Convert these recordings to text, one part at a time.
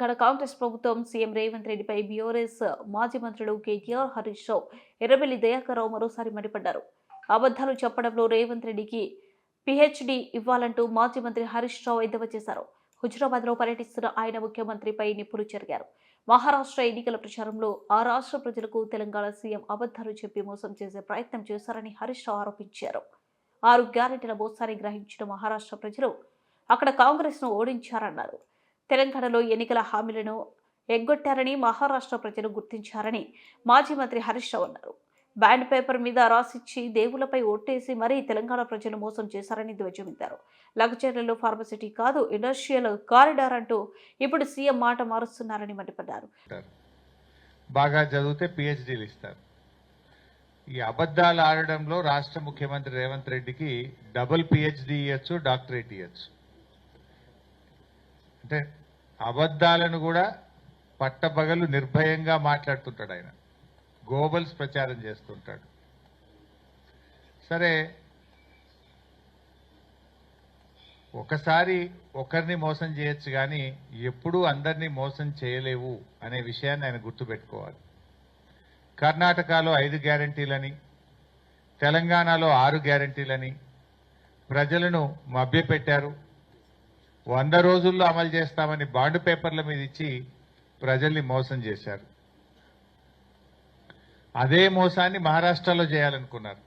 తెలంగాణ కాంగ్రెస్ ప్రభుత్వం సీఎం రేవంత్ రెడ్డిపై బీఆర్ఎస్ మాజీ మంత్రులు కేటీఆర్, హరీష్ రావు, ఎర్రబెల్లి దయాకర్ రావు మరోసారి మండిపడ్డారు. అబద్దాలు చెప్పడంలో రేవంత్ రెడ్డికి పీహెచ్డీ ఇవ్వాలంటూ మాజీ మంత్రి హరీష్ రావు ఎద్దేవా చేశారు. హుజురాబాద్ లో పర్యటిస్తున్న ఆయన ముఖ్యమంత్రిపై నిప్పులు చెరిగారు. మహారాష్ట్ర ఎన్నికల ప్రచారంలో ఆ రాష్ట్ర ప్రజలకు తెలంగాణ సీఎం అబద్దాలు చెప్పి మోసం చేసే ప్రయత్నం చేశారని హరీష్ రావు ఆరోపించారు. 6 గ్యారెంటీల మోసాన్ని గ్రహించిన మహారాష్ట్ర ప్రజలు అక్కడ కాంగ్రెస్ ను ఓడించారన్నారు. తెలంగాణలో ఎన్నికల హామీలను ఎగ్గొట్టారని మహారాష్ట్ర ప్రజలు గుర్తించారని మాజీ మంత్రి హరీష్ రావు అన్నారు. బ్యాండ్ పేపర్ మీద రాసిచ్చి దేవుళ్లపై ఓట్టేసి మరీ తెలంగాణ ప్రజలు మోసం చేశారని ధ్వజమెత్తారు. లగచర్లలో ఫార్మసిటీ కాదు ఇండస్ట్రియల్ కారిడార్ అంటూ ఇప్పుడు సీఎం మాట మారుస్తున్నారని మండిపడ్డారు. బాగా చదివితే పిహెచ్డీలు ఇస్తారు. ఈ అబద్ధాలు ఆడడంలో రాష్ట్ర ముఖ్యమంత్రి రేవంత్ రెడ్డికి డబుల్ పిహెచ్డీ ఇవ్వచ్చు, డాక్టరేట్ ఇవ్వచ్చు. అంటే అబద్ధాలను కూడా పట్టపగలు నిర్భయంగా మాట్లాడుతుంటాడు ఆయన. గోబల్స్ ప్రచారం చేస్తుంటాడు. సరే, ఒకసారి ఒకరిని మోసం చేయొచ్చు కానీ ఎప్పుడూ అందరినీ మోసం చేయలేవు అనే విషయాన్ని ఆయన గుర్తుపెట్టుకోవాలి. కర్ణాటకలో 5 గ్యారెంటీలని, తెలంగాణలో 6 గ్యారెంటీలని ప్రజలను మభ్యపెట్టారు. 100 రోజుల్లో అమలు చేస్తామని బాండ్ పేపర్ల మీద ఇచ్చి ప్రజల్ని మోసం చేశారు. అదే మోసాన్ని మహారాష్ట్రలో చేయాలనుకున్నారు.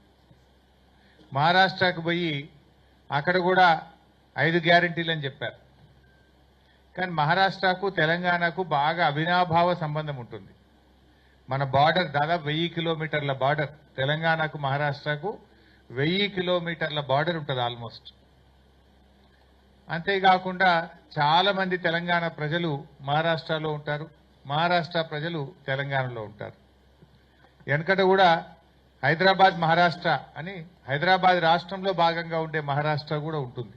మహారాష్ట్రకు పోయి అక్కడ కూడా 5 గ్యారెంటీలు అని చెప్పారు. కానీ మహారాష్ట్రకు తెలంగాణకు బాగా అవినాభావ సంబంధం ఉంటుంది. మన బార్డర్ దాదాపు 1000 కిలోమీటర్ల బార్డర్. తెలంగాణకు మహారాష్ట్రకు 1000 కిలోమీటర్ల బార్డర్ ఉంటుంది ఆల్మోస్ట్. అంతేకాకుండా చాలా మంది తెలంగాణ ప్రజలు మహారాష్ట్రలో ఉంటారు, మహారాష్ట్ర ప్రజలు తెలంగాణలో ఉంటారు. వెనకట కూడా హైదరాబాద్ మహారాష్ట్ర అని, హైదరాబాద్ రాష్ట్రంలో భాగంగా ఉండే మహారాష్ట్ర కూడా ఉంటుంది.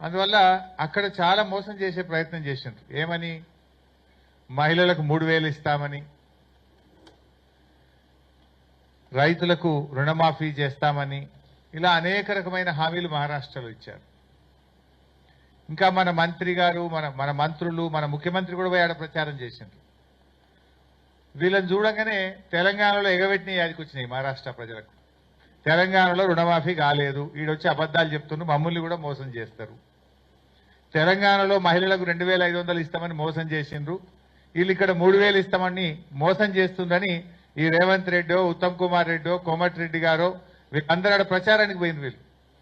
అందువల్ల అక్కడ చాలా మోసం చేసే ప్రయత్నం చేసిండ్రు. ఏమని? మహిళలకు 3000 ఇస్తామని, రైతులకు రుణమాఫీ చేస్తామని, ఇలా అనేక రకమైన హామీలు మహారాష్ట్రలో ఇచ్చారు. ఇంకా మన మంత్రి గారు, మన మంత్రులు, మన ముఖ్యమంత్రి కూడా పోయి ఆడ ప్రచారం చేసిండ్రు. వీళ్ళని చూడగానే తెలంగాణలో ఎగబెట్టిన యాదికి వచ్చినాయి మహారాష్ట్ర ప్రజలకు. తెలంగాణలో రుణమాఫీ కాలేదు, ఈడొచ్చి అబద్దాలు చెప్తున్నారు, మమ్మల్ని కూడా మోసం చేస్తారు. తెలంగాణలో మహిళలకు 2500 ఇస్తామని మోసం చేసిండ్రు, వీళ్ళు ఇక్కడ 3000 ఇస్తామని మోసం చేస్తుందని ఈ రేవంత్ రెడ్డో, ఉత్తమ్ కుమార్ రెడ్డో, కోమటిరెడ్డి గారో వీళ్ళందరూ ఆడ ప్రచారానికి పోయింది. వీళ్ళు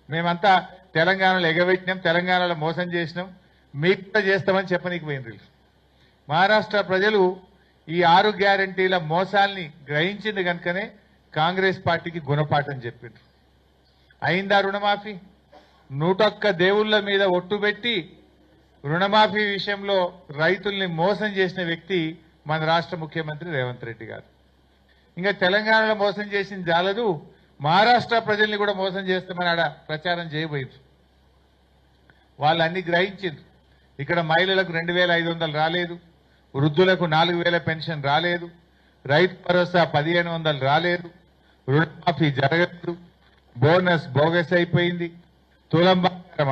మేమంతా తెలంగాణలో ఎగబెట్టినాం, తెలంగాణలో మోసం చేసినాం, మీకు కూడా చేస్తామని చెప్పనీకి పోయింది వీళ్ళు. మహారాష్ట్ర ప్రజలు ఈ 6 గ్యారెంటీల మోసాల్ని గ్రహించింది కనుకనే కాంగ్రెస్ పార్టీకి గుణపాఠం చెప్పిండ్రు. అయిందా రుణమాఫీ? 101 దేవుళ్ల మీద ఒట్టుబెట్టి రుణమాఫీ విషయంలో రైతుల్ని మోసం చేసిన వ్యక్తి మన రాష్ట్ర ముఖ్యమంత్రి రేవంత్ రెడ్డి గారు. ఇంకా తెలంగాణలో మోసం చేసింది జాలదు, మహారాష్ట్ర ప్రజల్ని కూడా మోసం చేస్తామని ఆడ ప్రచారం చేయబోయింది. వాళ్ళు అన్ని గ్రహించిండ్రు. ఇక్కడ మహిళలకు 2500 రాలేదు, వృద్ధులకు 4000 పెన్షన్ రాలేదు, రైతు భరోసా 1500 రాలేదు, రుణమాఫీ జరగలేదు, బోనస్ బోగస్ అయిపోయింది, తులం బంగారం